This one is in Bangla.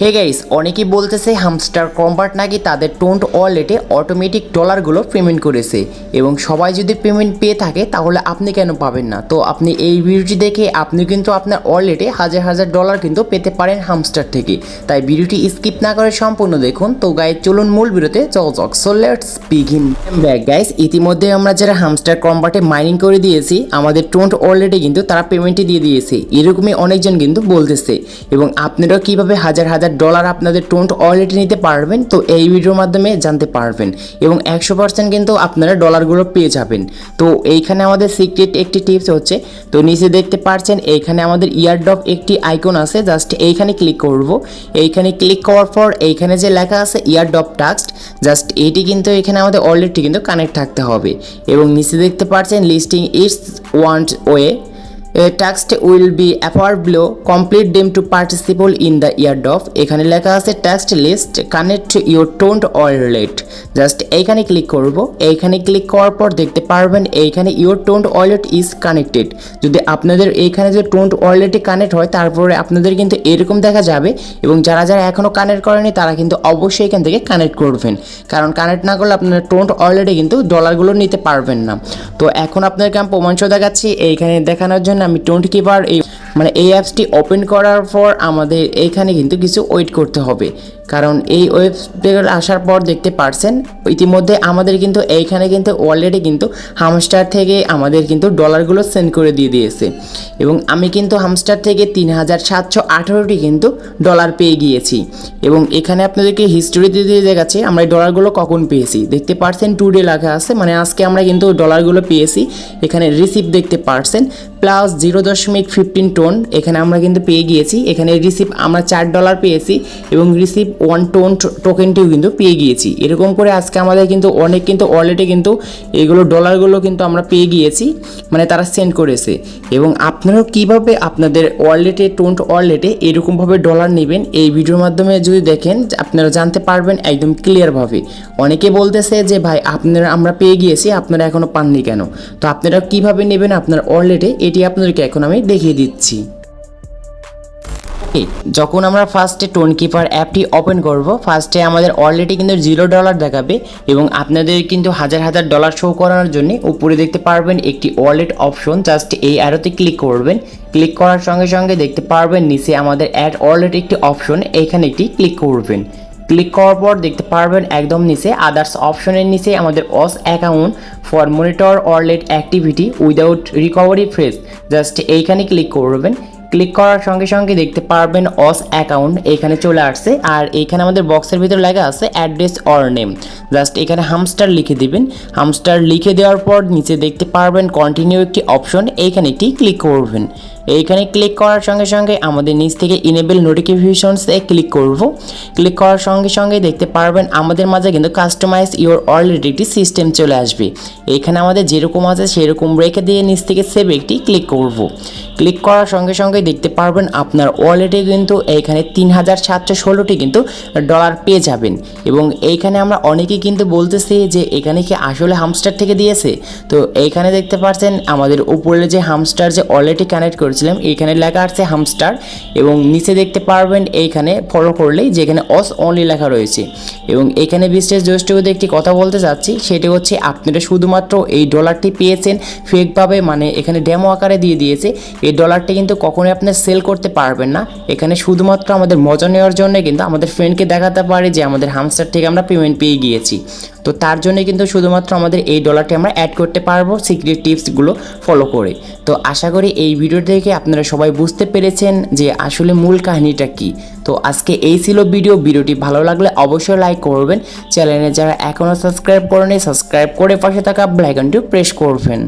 হে গাইস, অনেকেই বলতেছে হামস্টার কম্বাট নাকি তাদের টোন্ড ওয়ালেটে অটোমেটিক ডলারগুলো পেমেন্ট করেছে এবং সবাই যদি পেমেন্ট পেয়ে থাকে তাহলে আপনি কেন পাবেন না। তো আপনি এই ভিডিওটি দেখে আপনি কিন্তু আপনার ওয়ালেটে হাজার হাজার ডলার কিন্তু পেতে পারেন হামস্টার থেকে। তাই ভিডিওটি স্কিপ না করে সম্পূর্ণ দেখুন। তো গাইস চলুন মূল ভিডিওতে চলক। So let's begin back guys. ইতিমধ্যে আমরা যারা হামস্টার কম্বাটে মাইনিং করে দিয়েছি আমাদের টোন্ড ওয়ালেটে কিন্তু তারা পেমেন্টই দিয়ে দিয়েছে, এরকমই অনেকজন কিন্তু বলতেছে। এবং আপনারাও কীভাবে হাজার হাজার ডলার আপনাদের টোন্ড ওয়ালেটে নিতে পারবেন তো এই ভিডিওর মাধ্যমে জানতে পারবেন এবং 100% কিন্তু আপনারা ডলারগুলো পেয়ে যাবেন। তো এইখানে আমাদের সিক্রেট একটি টিপস হচ্ছে, তো নিচে দেখতে পাচ্ছেন এইখানে আমাদের ইয়ারড্রপ একটি আইকন আছে, জাস্ট এইখানে ক্লিক করব। এইখানে ক্লিক করার পর এইখানে যে লেখা আছে ইয়ারড্রপ টাস্ক, জাস্ট এটি কিন্তু এখানে আমাদের ওয়ালেটটি কিন্তু কানেক্ট থাকতে হবে। এবং নিচে দেখতে পাচ্ছেন listing it's one way task will be after below complete them to participate in the airdrop. এখানে লেখা আছে task list connect your TON wallet, just এইখানে ক্লিক করব। এইখানে ক্লিক করার পর দেখতে পারবেন এইখানে your TON wallet is connected. যদি আপনাদের এইখানে যে টোন্ড ওয়ালেটে কানেক্ট হয় তারপরে আপনাদের কিন্তু এরকম দেখা যাবে। এবং যারা যারা এখনও কানেক্ট করেনি তারা কিন্তু অবশ্যই এখান থেকে কানেক্ট করবেন, কারণ কানেক্ট না করলে আপনারা টোন্ড ওয়ালেটে কিন্তু ডলারগুলো নিতে পারবেন না। তো এখন আপনাদেরকে আমি প্রমাণসহ দেখাচ্ছি। এইখানে দেখানোর জন্য আমি টোন্ড কিপার এই অ্যাপসটি ওপেন করার পর আমাদের এইখানে কিন্তু কিছু ওয়েট করতে হবে, কারণ এই ওয়েবসাইটে আসার পর দেখতে পারছেন ইতিমধ্যে আমাদের কিন্তু এইখানে কিন্তু অলরেডি কিন্তু হামস্টার থেকে আমাদের কিন্তু ডলারগুলো সেন্ড করে দিয়ে দিয়েছে। এবং আমি কিন্তু হামস্টার থেকে 3718টি কিন্তু ডলার পেয়ে গিয়েছি। এবং এখানে আপনাদেরকে হিস্টোরি দিয়ে দেখাচ্ছি আমরা এই ডলারগুলো কখন পেয়েছি। দেখতে পারছেন টুডে লেখা আছে, মানে আজকে আমরা কিন্তু ডলারগুলো পেয়েছি। এখানে রিসিভ দেখতে পারছেন প্লাস 0.15 টোন এখানে আমরা কিন্তু পেয়ে গিয়েছি। এখানে রিসিভ আমরা $4 পেয়েছি এবং রিসিভ 1 টোন টোকেনটিও কিন্তু পেয়ে গিয়েছি। এরকম করে আজকে আমাদের কিন্তু অনেক কিন্তু ওয়ালেটে কিন্তু এগুলো ডলারগুলো কিন্তু আমরা পেয়ে গিয়েছি, মানে তারা সেন্ড করেছে। এবং আপনারাও কীভাবে আপনাদের ওয়ালেটে টোন্ড ওয়ালেটে এরকমভাবে ডলার নেবেন এই ভিডিওর মাধ্যমে যদি দেখেন আপনারা জানতে পারবেন একদম ক্লিয়ারভাবে। অনেকে বলতেছে যে ভাই আপনারা আমরা পেয়ে গিয়েছি আপনারা এখনও পাননি কেন। তো আপনারা কীভাবে নেবেন আপনার ওয়ালেটে এটি আপনাদেরকে এখন আমি দেখিয়ে দিচ্ছি। যখন আমরা ফার্স্টে টোন কিপার অ্যাপটি ওপেন করব, ফার্স্টে আমাদের অলরেডি কিন্তু $0 দেখাবে এবং আপনাদের কিন্তু হাজার হাজার ডলার শো করানোর জন্য উপরে দেখতে পারবেন একটি ওয়ালেট অপশন, জাস্ট এই অ্যারোতে ক্লিক করবেন। ক্লিক করার সঙ্গে সঙ্গে দেখতে পারবেন নিচে আমাদের অ্যাড ওয়ালেট একটি অপশন, এইখানে একটি ক্লিক করবেন। ক্লিক করার পর দেখতে পারবেন একদম নিচে আদার্স অপশনের নিচে আমাদের অস account for monitor wallet activity without recovery phrase, just এইখানে ক্লিক করবেন। ক্লিক করার সঙ্গে সঙ্গে দেখতে পারবেন অস অ্যাকাউন্ট এখানে চলে আসছে। আর এইখানে আমাদের বক্সের ভিতরে লেখা আছে অ্যাড্রেস অর নেম, জাস্ট এখানে হামস্টার লিখে দিবেন। হামস্টার লিখে দেওয়ার পর নিচে দেখতে পারবেন কন্টিনিউ একটি অপশন, এইখানে একটি ক্লিক করবেন। এইখানে ক্লিক করার সঙ্গে সঙ্গে আমাদের নিচ থেকে ইনেবল নোটিফিকেশনসে ক্লিক করব। ক্লিক করার সঙ্গে সঙ্গে দেখতে পারবেন আমাদের মাঝে কিন্তু কাস্টমাইজ ইওর ওয়ালেট একটি সিস্টেম চলে আসবে। এইখানে আমাদের যেরকম আছে সেরকম রেখে দিয়ে নিচ থেকে সেভ একটি ক্লিক করব। ক্লিক করার সঙ্গে সঙ্গে দেখতে পারবেন আপনার ওয়ালেটে কিন্তু এইখানে 3716টি কিন্তু ডলার পেয়ে যাবেন। এবং এইখানে আমরা অনেকেই কিন্তু বলতেছি যে এখানে কি আসলে হামস্টার থেকে দিয়েছে। তো এইখানে দেখতে পাচ্ছেন আমাদের উপরে যে হামস্টার যে ওয়ালেটে কানেক্ট করেছিলাম এখানে লেখা আছে হামস্টার এবং নিচে দেখতে পারবেন এইখানে ফলো করলেই যেখানে অস অনলি লেখা রয়েছে। এবং এখানে বিশেষ দৃষ্টিতে একটি কথা বলতে চাচ্ছি, সেটা হচ্ছে আপনারা শুধুমাত্র এই ডলারটি পেয়েছেন ফেকভাবে, মানে এখানে ডেমো আকারে দিয়ে দিয়েছে। এই ডলারটি কিন্তু কখনোই আপনি সেল করতে পারবেন না। এখানে শুধুমাত্র আমাদের মজা নেওয়ার জন্য কিন্তু আমাদের ফ্রেন্ডকে দেখাতে পারি যে আমাদের হামস্টার থেকে আমরা পেমেন্ট পেয়ে গিয়েছি। তো তার জন্য কিন্তু শুধুমাত্র আমাদের এই ডলারটি আমরা অ্যাড করতে পারবো সিক্রেট টিপসগুলো ফলো করে। তো আশা করি এই ভিডিও থেকে আপনারা সবাই বুঝতে পেরেছেন যে আসলে মূল কাহিনীটা কী। তো আজকে এই ছিল ভিডিওটি ভালো লাগলে অবশ্যই লাইক করবেন। চ্যানেলে যারা এখনও সাবস্ক্রাইব করেনি সাবস্ক্রাইব করে পাশে থাকা বেল আইকনটি প্রেস করবেন।